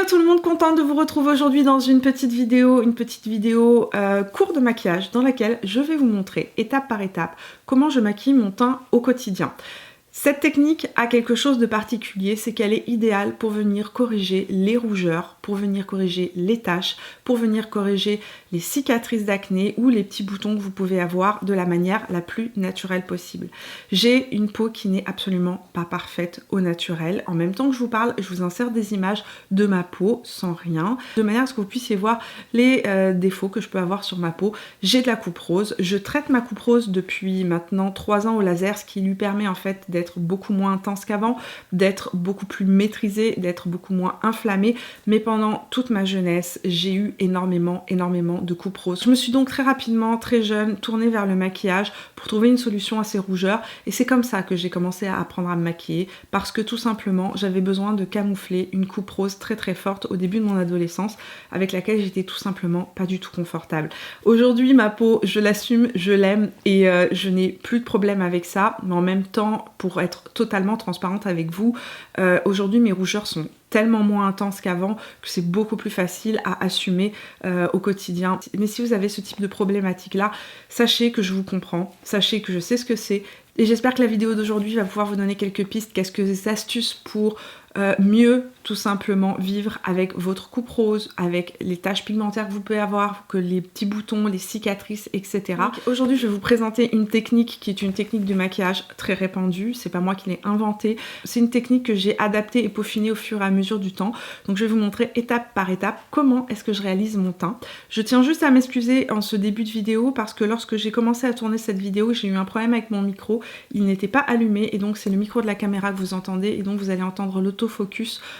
tout le monde, contente de vous retrouver aujourd'hui dans une petite vidéo cours de maquillage dans laquelle je vais vous montrer étape par étape comment je maquille mon teint au quotidien. Cette technique a quelque chose de particulier, c'est qu'elle est idéale pour venir corriger les rougeurs, pour venir corriger les taches, pour venir corriger les cicatrices d'acné ou les petits boutons que vous pouvez avoir de la manière la plus naturelle possible. J'ai une peau qui n'est absolument pas parfaite au naturel. En même temps que je vous parle, je vous insère des images de ma peau sans rien, de manière à ce que vous puissiez voir les défauts que je peux avoir sur ma peau. J'ai de la coupe rose, je traite ma coupe rose depuis maintenant 3 ans au laser, ce qui lui permet en fait d'être beaucoup moins intense qu'avant, d'être beaucoup plus maîtrisée, d'être beaucoup moins inflammée, mais pendant toute ma jeunesse, j'ai eu énormément de coupes roses. Je me suis donc très rapidement, très jeune, tournée vers le maquillage pour trouver une solution à ces rougeurs, et c'est comme ça que j'ai commencé à apprendre à me maquiller, parce que tout simplement, j'avais besoin de camoufler une coupe rose très forte au début de mon adolescence, avec laquelle j'étais tout simplement pas du tout confortable. Aujourd'hui, ma peau, je l'assume, je l'aime, et je n'ai plus de problème avec ça, mais en même temps, pour être totalement transparente avec vous, aujourd'hui mes rougeurs sont tellement moins intenses qu'avant que c'est beaucoup plus facile à assumer au quotidien. Mais si vous avez ce type de problématique là, sachez que je vous comprends, sachez que je sais ce que c'est, et j'espère que la vidéo d'aujourd'hui va pouvoir vous donner quelques pistes, quelques astuces pour mieux tout simplement vivre avec votre coupe rose, avec les taches pigmentaires que vous pouvez avoir, que les petits boutons, les cicatrices, etc. Aujourd'hui, je vais vous présenter une technique qui est une technique de maquillage très répandue. C'est pas moi qui l'ai inventée. C'est une technique que j'ai adaptée et peaufinée au fur et à mesure du temps. Donc je vais vous montrer étape par étape comment est-ce que je réalise mon teint. Je tiens juste à m'excuser en ce début de vidéo parce que lorsque j'ai commencé à tourner cette vidéo, j'ai eu un problème avec mon micro. Il n'était pas allumé et donc c'est le micro de la caméra que vous entendez et donc vous allez entendre l'autofocus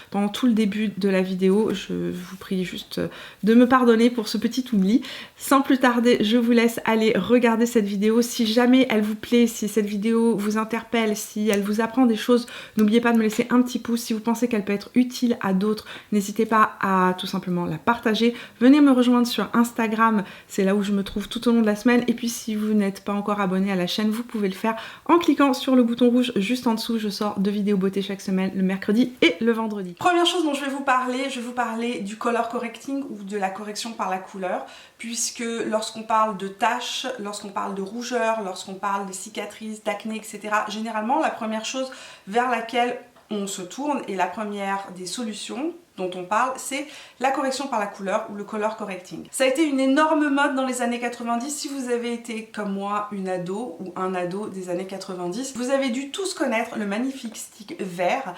pendant tout le début de la vidéo. Je vous prie juste de me pardonner pour ce petit oubli. Sans plus tarder, je vous laisse aller regarder cette vidéo. Si jamais elle vous plaît, si cette vidéo vous interpelle, si elle vous apprend des choses, n'oubliez pas de me laisser un petit pouce. Si vous pensez qu'elle peut être utile à d'autres, n'hésitez pas à tout simplement la partager. Venez me rejoindre sur Instagram, c'est là où je me trouve tout au long de la semaine. Et puis si vous n'êtes pas encore abonné à la chaîne, vous pouvez le faire en cliquant sur le bouton rouge juste en dessous. Je sors 2 vidéos beauté chaque semaine, le mercredi et le vendredi. Première chose dont je vais vous parler du color correcting ou de la correction par la couleur, puisque lorsqu'on parle de taches, lorsqu'on parle de rougeur, lorsqu'on parle de cicatrices, d'acné, etc., généralement la première chose vers laquelle on se tourne et la première des solutions dont on parle, c'est la correction par la couleur ou le color correcting. Ça a été une énorme mode dans les années 90. Si vous avez été comme moi une ado ou un ado des années 90, vous avez dû tous connaître le magnifique stick vert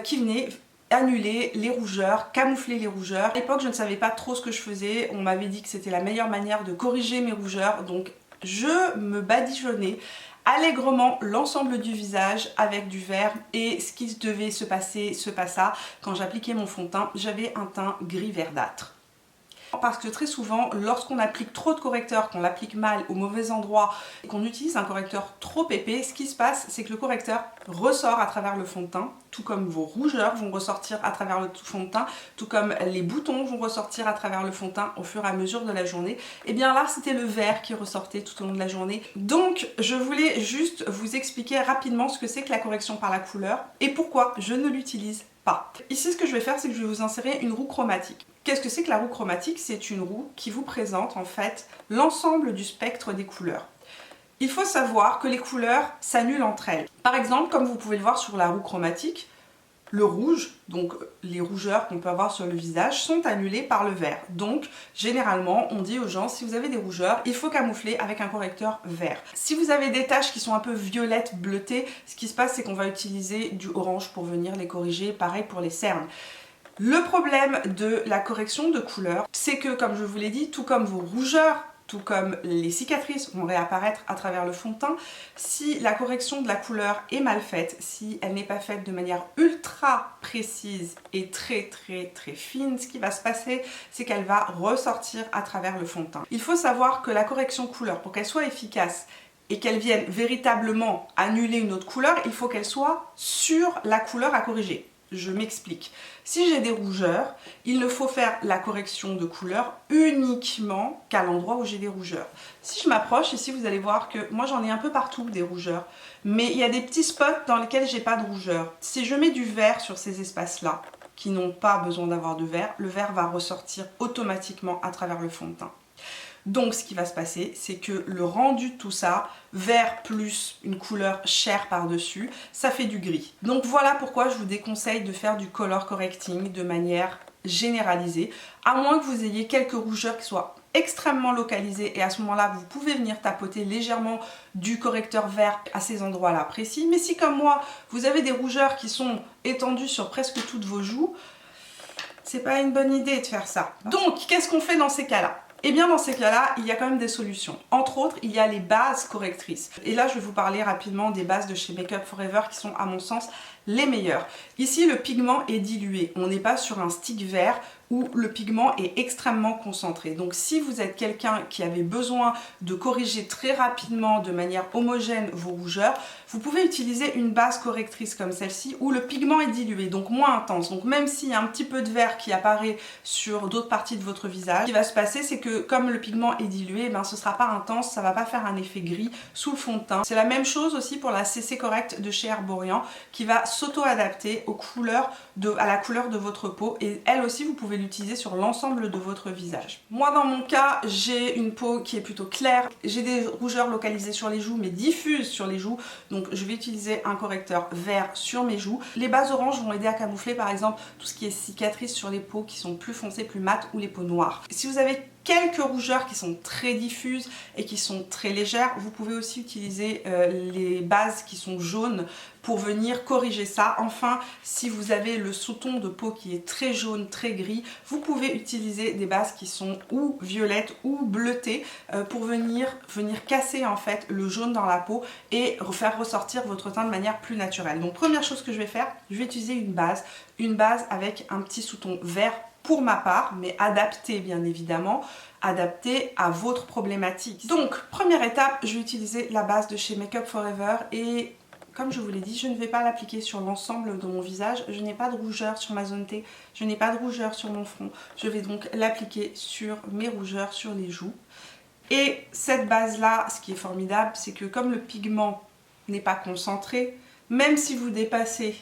qui venait annuler les rougeurs, camoufler les rougeurs. À l'époque, je ne savais pas trop ce que je faisais. On m'avait dit que c'était la meilleure manière de corriger mes rougeurs, donc je me badigeonnais allègrement l'ensemble du visage avec du vert, et ce qui devait se passer se passa. Quand j'appliquais mon fond de teint, j'avais un teint gris verdâtre. Parce que très souvent, lorsqu'on applique trop de correcteur, qu'on l'applique mal au mauvais endroit, et qu'on utilise un correcteur trop épais, ce qui se passe, c'est que le correcteur ressort à travers le fond de teint, tout comme vos rougeurs vont ressortir à travers le fond de teint, tout comme les boutons vont ressortir à travers le fond de teint au fur et à mesure de la journée. Et bien là, c'était le vert qui ressortait tout au long de la journée. Donc, je voulais juste vous expliquer rapidement ce que c'est que la correction par la couleur et pourquoi je ne l'utilise pas. Ici, ce que je vais faire, c'est que je vais vous insérer une roue chromatique. Qu'est-ce que c'est que la roue chromatique? C'est une roue qui vous présente en fait l'ensemble du spectre des couleurs. Il faut savoir que les couleurs s'annulent entre elles. Par exemple, comme vous pouvez le voir sur la roue chromatique, le rouge, donc les rougeurs qu'on peut avoir sur le visage, sont annulées par le vert. Donc, généralement, on dit aux gens, si vous avez des rougeurs, il faut camoufler avec un correcteur vert. Si vous avez des taches qui sont un peu violettes, bleutées, ce qui se passe, c'est qu'on va utiliser du orange pour venir les corriger. Pareil pour les cernes. Le problème de la correction de couleur, c'est que, comme je vous l'ai dit, tout comme vos rougeurs, tout comme les cicatrices vont réapparaître à travers le fond de teint, si la correction de la couleur est mal faite, si elle n'est pas faite de manière ultra précise et très fine, ce qui va se passer, c'est qu'elle va ressortir à travers le fond de teint. Il faut savoir que la correction couleur, pour qu'elle soit efficace et qu'elle vienne véritablement annuler une autre couleur, il faut qu'elle soit sur la couleur à corriger. Je m'explique. Si j'ai des rougeurs, il ne faut faire la correction de couleur uniquement qu'à l'endroit où j'ai des rougeurs. Si je m'approche, ici vous allez voir que moi j'en ai un peu partout des rougeurs, mais il y a des petits spots dans lesquels j'ai pas de rougeur. Si je mets du vert sur ces espaces-là, qui n'ont pas besoin d'avoir de vert, le vert va ressortir automatiquement à travers le fond de teint. Donc ce qui va se passer, c'est que le rendu de tout ça, vert plus une couleur chair par-dessus, ça fait du gris. Donc voilà pourquoi je vous déconseille de faire du color correcting de manière généralisée, à moins que vous ayez quelques rougeurs qui soient extrêmement localisées, et à ce moment-là vous pouvez venir tapoter légèrement du correcteur vert à ces endroits-là précis. Mais si comme moi vous avez des rougeurs qui sont étendues sur presque toutes vos joues, c'est pas une bonne idée de faire ça. Donc qu'est-ce qu'on fait dans ces cas-là? Et bien dans ces cas-là, il y a quand même des solutions. Entre autres, il y a les bases correctrices. Et là, je vais vous parler rapidement des bases de chez Make Up For Ever qui sont à mon sens les meilleures. Ici, le pigment est dilué. On n'est pas sur un stick vert où le pigment est extrêmement concentré. Donc si vous êtes quelqu'un qui avait besoin de corriger très rapidement, de manière homogène, vos rougeurs, vous pouvez utiliser une base correctrice comme celle-ci où le pigment est dilué, donc moins intense. Donc même s'il y a un petit peu de vert qui apparaît sur d'autres parties de votre visage, ce qui va se passer, c'est que comme le pigment est dilué, ben, ce ne sera pas intense, ça ne va pas faire un effet gris sous le fond de teint. C'est la même chose aussi pour la CC Correct de chez Herborian qui va s'auto-adapter aux couleurs à la couleur de votre peau, et elle aussi vous pouvez l'utiliser sur l'ensemble de votre visage. Moi dans mon cas, j'ai une peau qui est plutôt claire, j'ai des rougeurs localisées sur les joues mais diffuses sur les joues, donc je vais utiliser un correcteur vert sur mes joues. Les bases oranges vont aider à camoufler par exemple tout ce qui est cicatrices sur les peaux qui sont plus foncées, plus mates, ou les peaux noires. Si vous avez quelques rougeurs qui sont très diffuses et qui sont très légères, vous pouvez aussi utiliser les bases qui sont jaunes pour venir corriger ça. Enfin, si vous avez le sous-ton de peau qui est très jaune, très gris, vous pouvez utiliser des bases qui sont ou violettes ou bleutées pour venir casser en fait le jaune dans la peau et faire ressortir votre teint de manière plus naturelle. Donc première chose que je vais faire, je vais utiliser une base avec un petit sous-ton vert pour ma part, mais adapté bien évidemment, adapté à votre problématique. Donc première étape, je vais utiliser la base de chez Make Up For Ever, et comme je vous l'ai dit, je ne vais pas l'appliquer sur l'ensemble de mon visage. Je n'ai pas de rougeur sur ma zone T, je n'ai pas de rougeur sur mon front. Je vais donc l'appliquer sur mes rougeurs, sur les joues. Et cette base-là, ce qui est formidable, c'est que comme le pigment n'est pas concentré, même si vous dépassez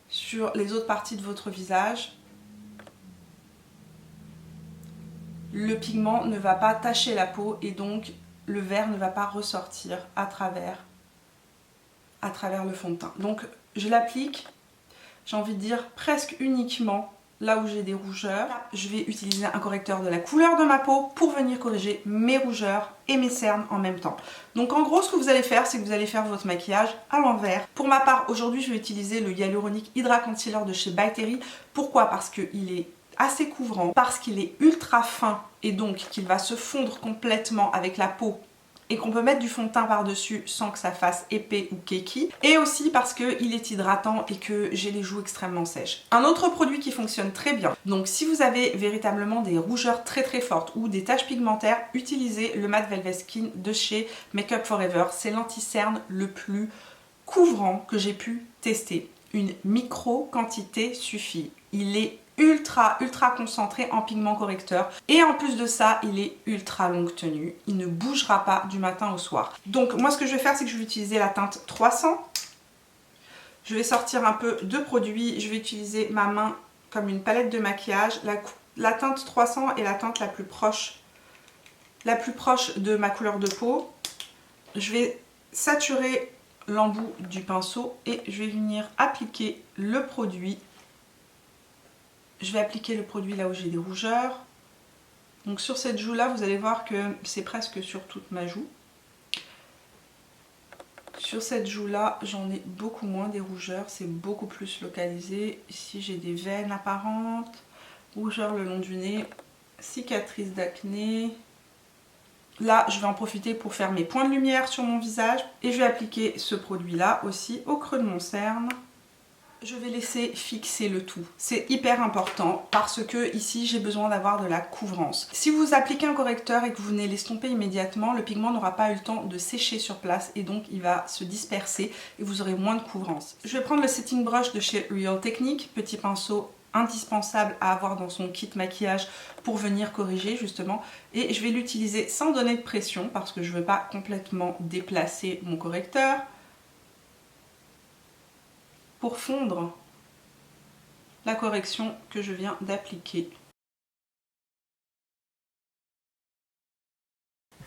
sur les autres parties de votre visage, le pigment ne va pas tacher la peau et donc le vert ne va pas ressortir à travers le fond de teint. Donc je l'applique, j'ai envie de dire presque uniquement là où j'ai des rougeurs. Je vais utiliser un correcteur de la couleur de ma peau pour venir corriger mes rougeurs et mes cernes en même temps. Donc en gros, ce que vous allez faire, c'est que vous allez faire votre maquillage à l'envers. Pour ma part, aujourd'hui, je vais utiliser le Hyaluronic Hydra Concealer de chez By Terry. Pourquoi? Parce qu'il est assez couvrant, parce qu'il est ultra fin et donc qu'il va se fondre complètement avec la peau et qu'on peut mettre du fond de teint par-dessus sans que ça fasse épais ou cakey, et aussi parce qu'il est hydratant et que j'ai les joues extrêmement sèches. Un autre produit qui fonctionne très bien, donc si vous avez véritablement des rougeurs très fortes ou des taches pigmentaires, utilisez le Matte Velvet Skin de chez Make Up For Ever. C'est l'anti-cerne le plus couvrant que j'ai pu tester. Une micro quantité suffit. Il est ultra concentré en pigment correcteur, et en plus de ça il est ultra longue tenue, il ne bougera pas du matin au soir. Donc moi ce que je vais faire, c'est que je vais utiliser la teinte 300. Je vais sortir un peu de produit, je vais utiliser ma main comme une palette de maquillage. La teinte 300 est la teinte la plus proche de ma couleur de peau. Je vais saturer l'embout du pinceau et je vais venir appliquer le produit. Je vais appliquer le produit là où j'ai des rougeurs. Donc sur cette joue là, vous allez voir que c'est presque sur toute ma joue. Sur cette joue là, j'en ai beaucoup moins des rougeurs, c'est beaucoup plus localisé. Ici j'ai des veines apparentes, rougeurs le long du nez, cicatrices d'acné. Là, je vais en profiter pour faire mes points de lumière sur mon visage. Et je vais appliquer ce produit là aussi au creux de mon cerne. Je vais laisser fixer le tout. C'est hyper important parce que ici j'ai besoin d'avoir de la couvrance. Si vous appliquez un correcteur et que vous venez l'estomper immédiatement, le pigment n'aura pas eu le temps de sécher sur place et donc il va se disperser et vous aurez moins de couvrance. Je vais prendre le setting brush de chez Real Technique, petit pinceau indispensable à avoir dans son kit maquillage pour venir corriger justement, et je vais l'utiliser sans donner de pression parce que je ne veux pas complètement déplacer mon correcteur, pour fondre la correction que je viens d'appliquer.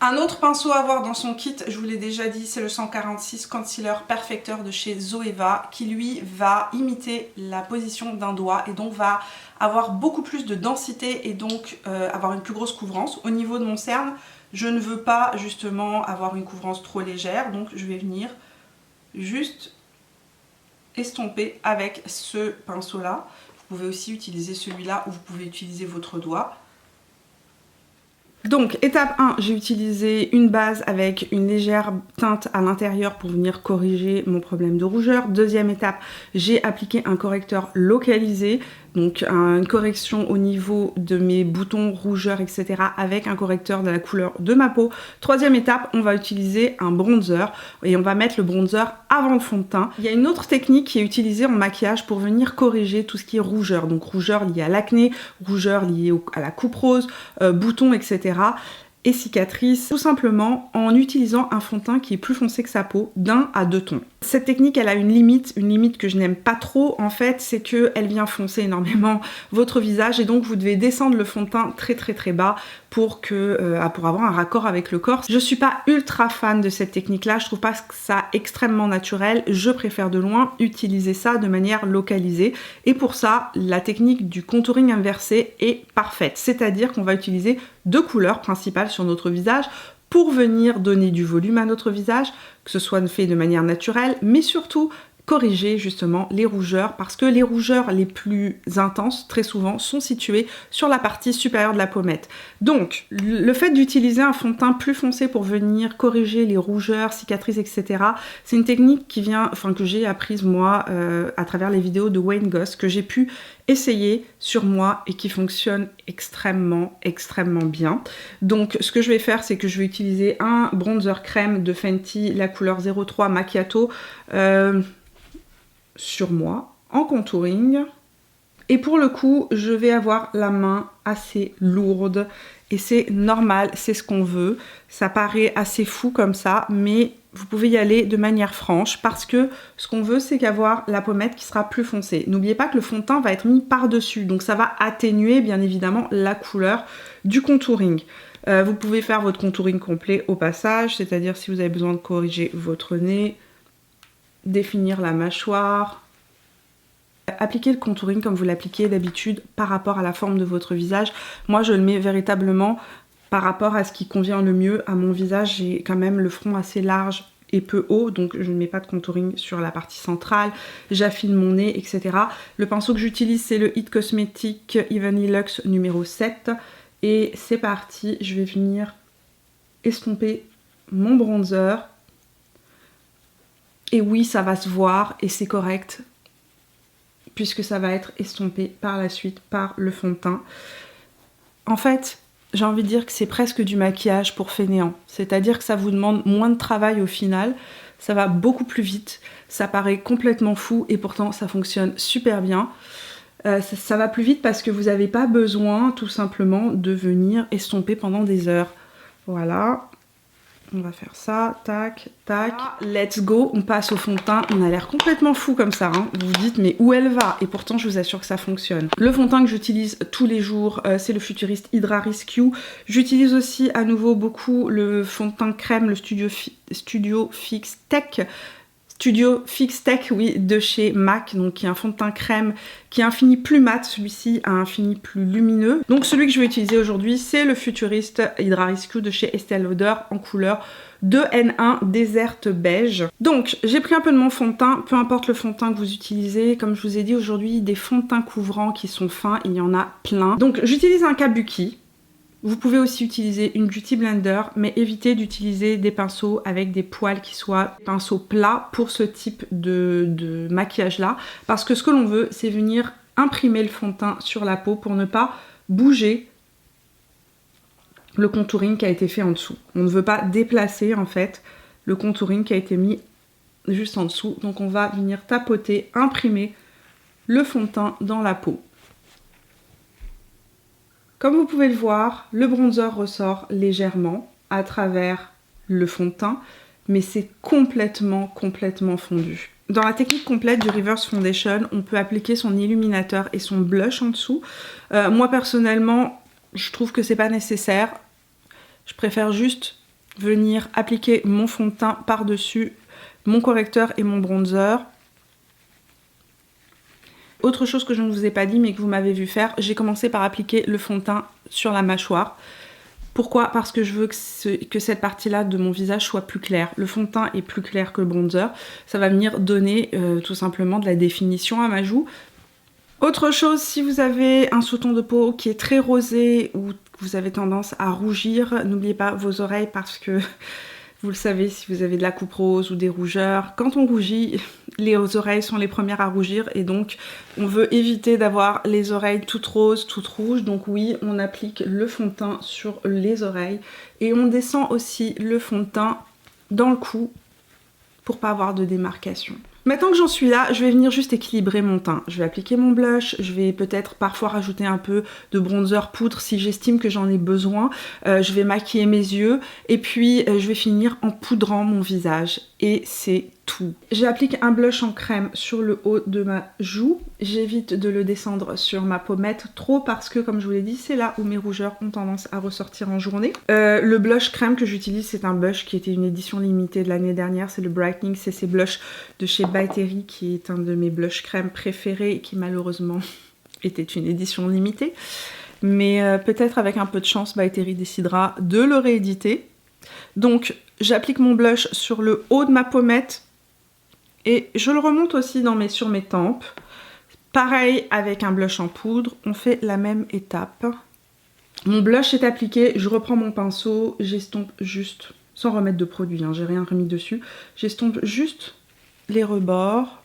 Un autre pinceau à avoir dans son kit, je vous l'ai déjà dit, c'est le 146 Concealer Perfector de chez Zoeva, qui lui va imiter la position d'un doigt et donc va avoir beaucoup plus de densité et donc avoir une plus grosse couvrance. Au niveau de mon cerne, je ne veux pas justement avoir une couvrance trop légère, donc je vais venir juste estomper avec ce pinceau là. Vous pouvez aussi utiliser celui-là ou vous pouvez utiliser votre doigt. Donc étape 1, j'ai utilisé une base avec une légère teinte à l'intérieur pour venir corriger mon problème de rougeur. Deuxième étape, j'ai appliqué un correcteur localisé, donc une correction au niveau de mes boutons, rougeurs, etc. avec un correcteur de la couleur de ma peau. Troisième étape, on va utiliser un bronzer et on va mettre le bronzer avant le fond de teint. Il y a une autre technique qui est utilisée en maquillage pour venir corriger tout ce qui est rougeur. Donc rougeur liée à l'acné, rougeur liée à la coupe rose, boutons, etc. et cicatrices, tout simplement en utilisant un fond de teint qui est plus foncé que sa peau, d'1 à 2 tons. Cette technique, elle a une limite que je n'aime pas trop en fait, c'est qu'elle vient foncer énormément votre visage et donc vous devez descendre le fond de teint très bas pour avoir un raccord avec le corps. Je suis pas ultra fan de cette technique là, je trouve pas ça extrêmement naturel, je préfère de loin utiliser ça de manière localisée et pour ça, la technique du contouring inversé est parfaite, c'est-à-dire qu'on va utiliser 2 couleurs principales sur notre visage pour venir donner du volume à notre visage, que ce soit fait de manière naturelle, mais surtout corriger justement les rougeurs, parce que les rougeurs les plus intenses, très souvent, sont situées sur la partie supérieure de la pommette. Donc, le fait d'utiliser un fond de teint plus foncé pour venir corriger les rougeurs, cicatrices, etc., c'est une technique qui vient, que j'ai apprise moi à travers les vidéos de Wayne Goss, que j'ai pu essayer sur moi et qui fonctionne extrêmement bien. Donc ce que je vais faire, c'est que je vais utiliser un bronzer crème de Fenty, la couleur 03 Macchiato sur moi en contouring. Et pour le coup, je vais avoir la main assez lourde et c'est normal, c'est ce qu'on veut. Ça paraît assez fou comme ça, mais vous pouvez y aller de manière franche parce que ce qu'on veut, c'est qu'avoir la pommette qui sera plus foncée. N'oubliez pas que le fond de teint va être mis par-dessus, donc ça va atténuer bien évidemment la couleur du contouring. Vous pouvez faire votre contouring complet au passage, c'est-à-dire si vous avez besoin de corriger votre nez, définir la mâchoire, appliquer le contouring comme vous l'appliquez d'habitude par rapport à la forme de votre visage. Moi je le mets véritablement par rapport à ce qui convient le mieux à mon visage. J'ai quand même le front assez large et peu haut, donc je ne mets pas de contouring sur la partie centrale, j'affine mon nez, etc. Le pinceau que j'utilise, c'est le It Cosmetics Evenly Luxe numéro 7. Et c'est parti, je vais venir estomper mon bronzer. Et oui, ça va se voir et c'est correct, puisque ça va être estompé par la suite par le fond de teint. En fait, j'ai envie de dire que c'est presque du maquillage pour fainéants. C'est-à-dire que ça vous demande moins de travail au final, ça va beaucoup plus vite, ça paraît complètement fou et pourtant ça fonctionne super bien. Ça va plus vite parce que vous n'avez pas besoin tout simplement de venir estomper pendant des heures. Voilà. On va faire ça, tac, tac, let's go, on passe au fond de teint, on a l'air complètement fou comme ça, hein. Vous vous dites mais où elle va? Et pourtant je vous assure que ça fonctionne. Le fond de teint que j'utilise tous les jours, c'est le Futurist Hydra Rescue. J'utilise aussi à nouveau beaucoup le fond de teint crème, le Studio Fix Tech, oui, de chez MAC, donc qui est un fond de teint crème qui est un fini plus mat, celui-ci a un fini plus lumineux. Donc celui que je vais utiliser aujourd'hui, c'est le Futurist Hydra Rescue de chez Estée Lauder en couleur 2N1 Desert Beige. Donc j'ai pris un peu de mon fond de teint, peu importe le fond de teint que vous utilisez, comme je vous ai dit aujourd'hui, des fonds de teint couvrants qui sont fins, il y en a plein. Donc j'utilise un Kabuki. Vous pouvez aussi utiliser une Beauty Blender, mais évitez d'utiliser des pinceaux avec des poils qui soient pinceaux plats pour ce type de maquillage-là. Parce que ce que l'on veut, c'est venir imprimer le fond de teint sur la peau pour ne pas bouger le contouring qui a été fait en dessous. On ne veut pas déplacer en fait le contouring qui a été mis juste en dessous. Donc on va venir tapoter, imprimer le fond de teint dans la peau. Comme vous pouvez le voir, le bronzer ressort légèrement à travers le fond de teint, mais c'est complètement fondu. Dans la technique complète du Reverse Foundation, on peut appliquer son illuminateur et son blush en dessous. Moi personnellement, je trouve que c'est pas nécessaire. Je préfère juste venir appliquer mon fond de teint par-dessus mon correcteur et mon bronzer. Autre chose que je ne vous ai pas dit mais que vous m'avez vu faire, j'ai commencé par appliquer le fond de teint sur la mâchoire. Pourquoi? Parce que je veux que cette partie-là de mon visage soit plus claire. Le fond de teint est plus clair que le bronzer. Ça va venir donner tout simplement de la définition à ma joue. Autre chose, si vous avez un sous-ton de peau qui est très rosé ou vous avez tendance à rougir, n'oubliez pas vos oreilles parce que vous le savez, si vous avez de la coupe rose ou des rougeurs, quand on rougit, les oreilles sont les premières à rougir et donc on veut éviter d'avoir les oreilles toutes roses, toutes rouges. Donc oui, on applique le fond de teint sur les oreilles et on descend aussi le fond de teint dans le cou pour pas avoir de démarcation. Maintenant que j'en suis là, je vais venir juste équilibrer mon teint. Je vais appliquer mon blush, je vais peut-être parfois rajouter un peu de bronzer poudre si j'estime que j'en ai besoin. Je vais maquiller mes yeux et puis je vais finir en poudrant mon visage. Et c'est tout. J'applique un blush en crème sur le haut de ma joue. J'évite de le descendre sur ma pommette trop parce que, comme je vous l'ai dit, c'est là où mes rougeurs ont tendance à ressortir en journée. Le blush crème que j'utilise, c'est un blush qui était une édition limitée de l'année dernière. C'est le Brightening CC Blush de chez By Terry, qui est un de mes blush crème préférés et qui malheureusement était une édition limitée. Mais peut-être avec un peu de chance, By Terry décidera de le rééditer. Donc j'applique mon blush sur le haut de ma pommette et je le remonte aussi sur mes tempes. Pareil avec un blush en poudre, on fait la même étape. Mon blush est appliqué, je reprends mon pinceau, j'estompe juste, sans remettre de produit, hein, j'ai rien remis dessus, j'estompe juste les rebords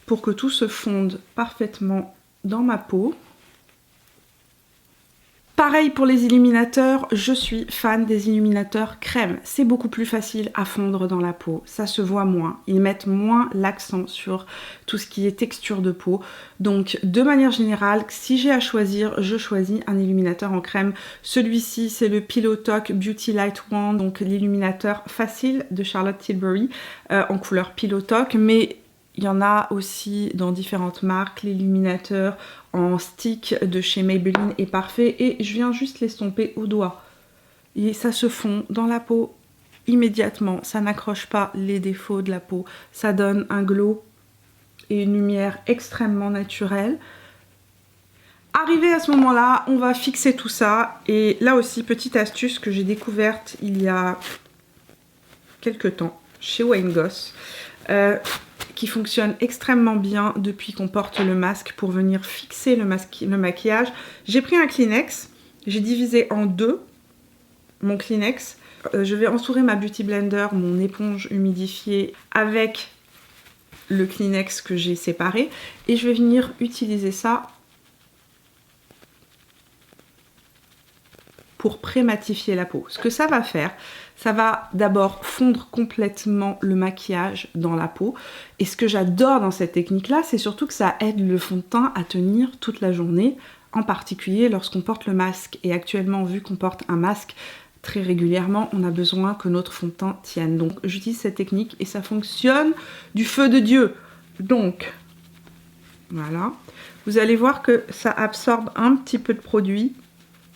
pour que tout se fonde parfaitement dans ma peau. Pareil pour les illuminateurs, je suis fan des illuminateurs crème. C'est beaucoup plus facile à fondre dans la peau, ça se voit moins. Ils mettent moins l'accent sur tout ce qui est texture de peau. Donc de manière générale, si j'ai à choisir, je choisis un illuminateur en crème. Celui-ci, c'est le Pillow Talk Beauty Light Wand, donc l'illuminateur facile de Charlotte Tilbury en couleur Pillow Talk. Mais il y en a aussi dans différentes marques, l'illuminateur en stick de chez Maybelline est parfait et je viens juste l'estomper au doigt. Et ça se fond dans la peau immédiatement, ça n'accroche pas les défauts de la peau, ça donne un glow et une lumière extrêmement naturelle. Arrivé à ce moment-là, on va fixer tout ça et là aussi, petite astuce que j'ai découverte il y a quelques temps chez Wayne Goss. Qui fonctionne extrêmement bien depuis qu'on porte le masque pour venir fixer le maquillage. J'ai pris un Kleenex, j'ai divisé en deux mon Kleenex. Je vais entourer ma Beauty Blender, mon éponge humidifiée, avec le Kleenex que j'ai séparé et je vais venir utiliser ça pour pré-matifier la peau. Ce que ça va faire, ça va d'abord fondre complètement le maquillage dans la peau. Et ce que j'adore dans cette technique-là, c'est surtout que ça aide le fond de teint à tenir toute la journée, en particulier lorsqu'on porte le masque. Et actuellement, vu qu'on porte un masque très régulièrement, on a besoin que notre fond de teint tienne. Donc j'utilise cette technique et ça fonctionne du feu de Dieu. Donc, voilà. Vous allez voir que ça absorbe un petit peu de produit,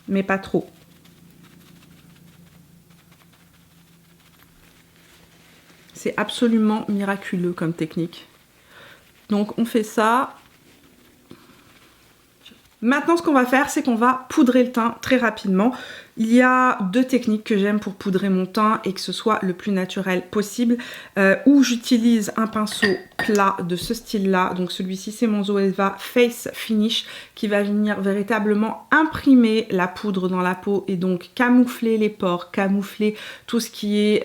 mais pas trop. C'est absolument miraculeux comme technique. Donc on fait ça. Maintenant ce qu'on va faire, c'est qu'on va poudrer le teint très rapidement. Il y a deux techniques que j'aime pour poudrer mon teint et que ce soit le plus naturel possible. Où j'utilise un pinceau plat de ce style-là. Donc celui-ci c'est mon Zoeva Face Finish qui va venir véritablement imprimer la poudre dans la peau et donc camoufler les pores, camoufler tout ce qui est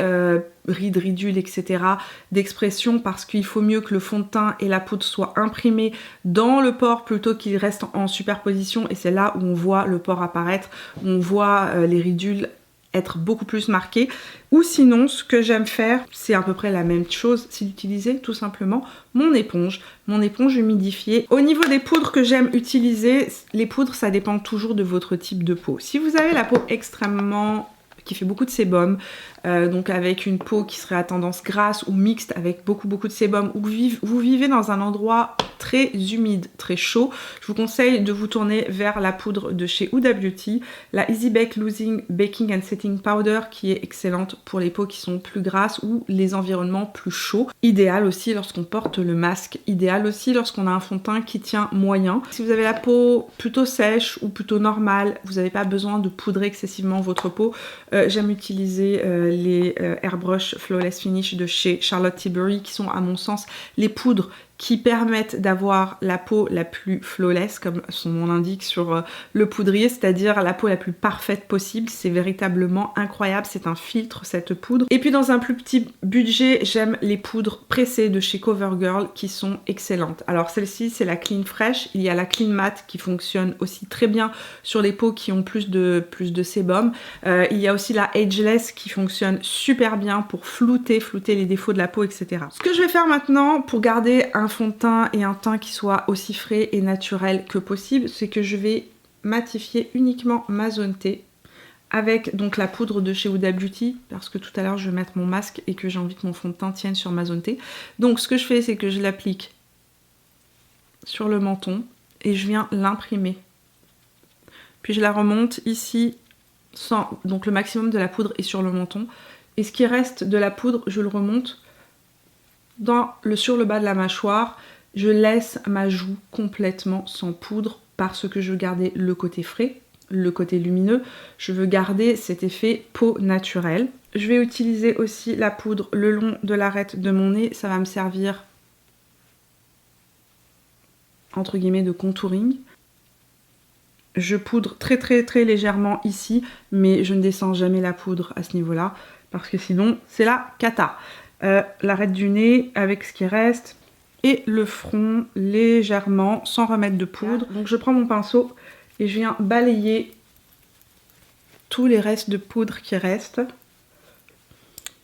rides, ridules, etc. d'expression parce qu'il faut mieux que le fond de teint et la poudre soient imprimés dans le pore plutôt qu'ils restent en superposition et c'est là où on voit le pore apparaître, où on voit les ridules être beaucoup plus marquées. Ou sinon, ce que j'aime faire, c'est à peu près la même chose, c'est d'utiliser tout simplement mon éponge humidifiée. Au niveau des poudres que j'aime utiliser, les poudres, ça dépend toujours de votre type de peau. Si vous avez la peau extrêmement qui fait beaucoup de sébum, donc avec une peau qui serait à tendance grasse ou mixte avec beaucoup de sébum, ou vous vivez dans un endroit très humide, très chaud, je vous conseille de vous tourner vers la poudre de chez Huda Beauty, la Easy Bake Losing Baking and Setting Powder, qui est excellente pour les peaux qui sont plus grasses ou les environnements plus chauds. Idéal aussi lorsqu'on porte le masque, idéal aussi lorsqu'on a un fond de teint qui tient moyen. Si vous avez la peau plutôt sèche ou plutôt normale, vous n'avez pas besoin de poudrer excessivement votre peau. J'aime utiliser les Airbrush Flawless Finish de chez Charlotte Tilbury, qui sont à mon sens les poudres qui permettent d'avoir la peau la plus flawless, comme son nom l'indique sur le poudrier, c'est-à-dire la peau la plus parfaite possible. C'est véritablement incroyable, c'est un filtre cette poudre. Et puis dans un plus petit budget, j'aime les poudres pressées de chez CoverGirl qui sont excellentes. Alors celle-ci, c'est la Clean Fresh, il y a la Clean Matte qui fonctionne aussi très bien sur les peaux qui ont plus de sébum. Il y a aussi la Ageless qui fonctionne super bien pour flouter les défauts de la peau, etc. Ce que je vais faire maintenant pour garder un fond de teint et un teint qui soit aussi frais et naturel que possible, c'est que je vais matifier uniquement ma zone T avec donc la poudre de chez Huda Beauty, parce que tout à l'heure je vais mettre mon masque et que j'ai envie que mon fond de teint tienne sur ma zone T. Donc ce que je fais, c'est que je l'applique sur le menton et je viens l'imprimer. Puis je la remonte ici, donc le maximum de la poudre est sur le menton. Et ce qui reste de la poudre, je le remonte sur le bas de la mâchoire. Je laisse ma joue complètement sans poudre parce que je veux garder le côté frais, le côté lumineux. Je veux garder cet effet peau naturelle. Je vais utiliser aussi la poudre le long de l'arête de mon nez. Ça va me servir entre guillemets de contouring. Je poudre très légèrement ici, mais je ne descends jamais la poudre à ce niveau-là parce que sinon c'est la cata. L'arête du nez avec ce qui reste et le front légèrement sans remettre de poudre. Donc je prends mon pinceau et je viens balayer tous les restes de poudre qui restent.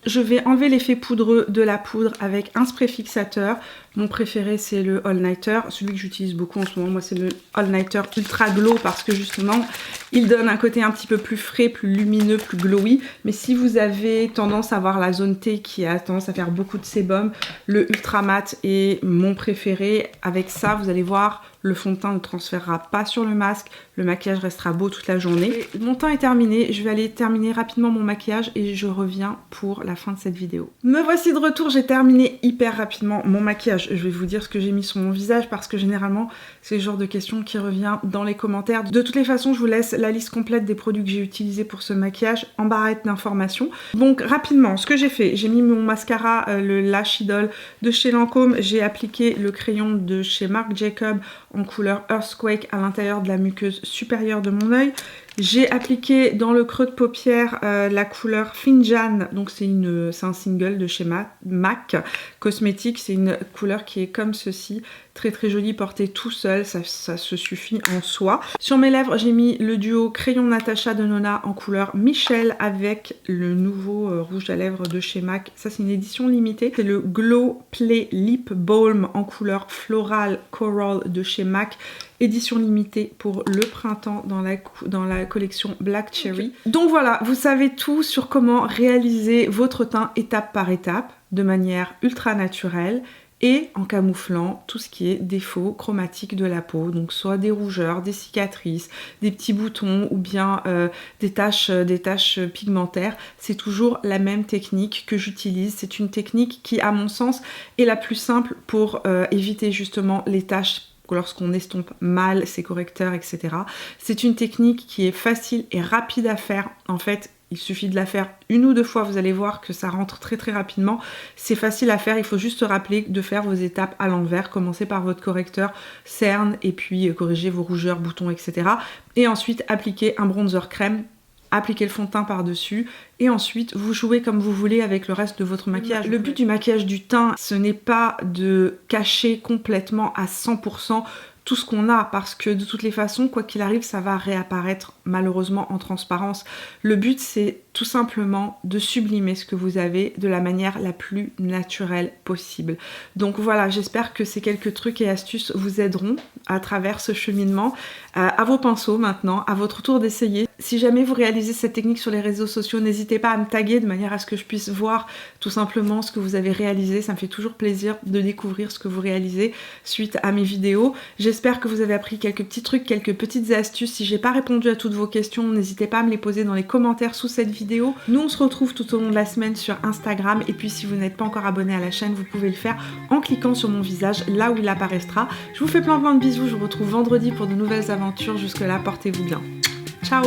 Je vais enlever l'effet poudreux de la poudre avec un spray fixateur. Mon préféré c'est le All Nighter, celui que j'utilise beaucoup en ce moment, moi c'est le All Nighter Ultra Glow parce que justement il donne un côté un petit peu plus frais, plus lumineux, plus glowy. Mais si vous avez tendance à avoir la zone T qui a tendance à faire beaucoup de sébum, le Ultra Matte est mon préféré. Avec ça vous allez voir, le fond de teint ne transférera pas sur le masque, le maquillage restera beau toute la journée. Et mon teint est terminé, je vais aller terminer rapidement mon maquillage et je reviens pour la fin de cette vidéo. Me voici de retour, j'ai terminé hyper rapidement mon maquillage. Je vais vous dire ce que j'ai mis sur mon visage parce que généralement c'est le genre de questions qui revient dans les commentaires. De toutes les façons, je vous laisse la liste complète des produits que j'ai utilisés pour ce maquillage en barrette d'informations. Donc rapidement, ce que j'ai fait, j'ai mis mon mascara, le Lash Idol de chez Lancôme, j'ai appliqué le crayon de chez Marc Jacob en couleur Earthquake à l'intérieur de la muqueuse supérieure de mon œil. J'ai appliqué dans le creux de paupière la couleur Finjan, donc c'est un single de chez MAC Cosmetics, c'est une couleur qui est comme ceci, très jolie, portée tout seul, ça se suffit en soi. Sur mes lèvres, j'ai mis le duo crayon Natasha de Nona en couleur Michel avec le nouveau rouge à lèvres de chez MAC, ça c'est une édition limitée, c'est le Glow Play Lip Balm en couleur Floral Coral de chez MAC, édition limitée pour le printemps dans la collection Black Cherry. Okay. Donc voilà, vous savez tout sur comment réaliser votre teint étape par étape de manière ultra naturelle et en camouflant tout ce qui est défauts chromatiques de la peau, donc soit des rougeurs, des cicatrices, des petits boutons ou bien des taches pigmentaires. C'est toujours la même technique que j'utilise. C'est une technique qui, à mon sens, est la plus simple pour éviter justement les taches lorsqu'on estompe mal ses correcteurs, etc. C'est une technique qui est facile et rapide à faire. En fait, il suffit de la faire une ou deux fois, vous allez voir que ça rentre très rapidement. C'est facile à faire, il faut juste se rappeler de faire vos étapes à l'envers. Commencez par votre correcteur, cerne, et puis corrigez vos rougeurs, boutons, etc. Et ensuite, appliquez un bronzer crème, appliquez le fond de teint par-dessus, et ensuite, vous jouez comme vous voulez avec le reste de votre maquillage. Le but du maquillage du teint, ce n'est pas de cacher complètement à 100% tout ce qu'on a, parce que de toutes les façons, quoi qu'il arrive, ça va réapparaître malheureusement en transparence. Le but, c'est tout simplement de sublimer ce que vous avez de la manière la plus naturelle possible. Donc voilà, j'espère que ces quelques trucs et astuces vous aideront à travers ce cheminement. À vos pinceaux maintenant, à votre tour d'essayer. Si jamais vous réalisez cette technique sur les réseaux sociaux, n'hésitez pas à me taguer de manière à ce que je puisse voir tout simplement ce que vous avez réalisé. Ça me fait toujours plaisir de découvrir ce que vous réalisez suite à mes vidéos. J'espère que vous avez appris quelques petits trucs, quelques petites astuces. Si j'ai pas répondu à toutes vos questions, n'hésitez pas à me les poser dans les commentaires sous cette vidéo. Nous on se retrouve tout au long de la semaine sur Instagram, et puis si vous n'êtes pas encore abonné à la chaîne, vous pouvez le faire en cliquant sur mon visage là où il apparaîtra. Je vous fais plein de bisous, je vous retrouve vendredi pour de nouvelles aventures. Jusque là, portez-vous bien. Ciao!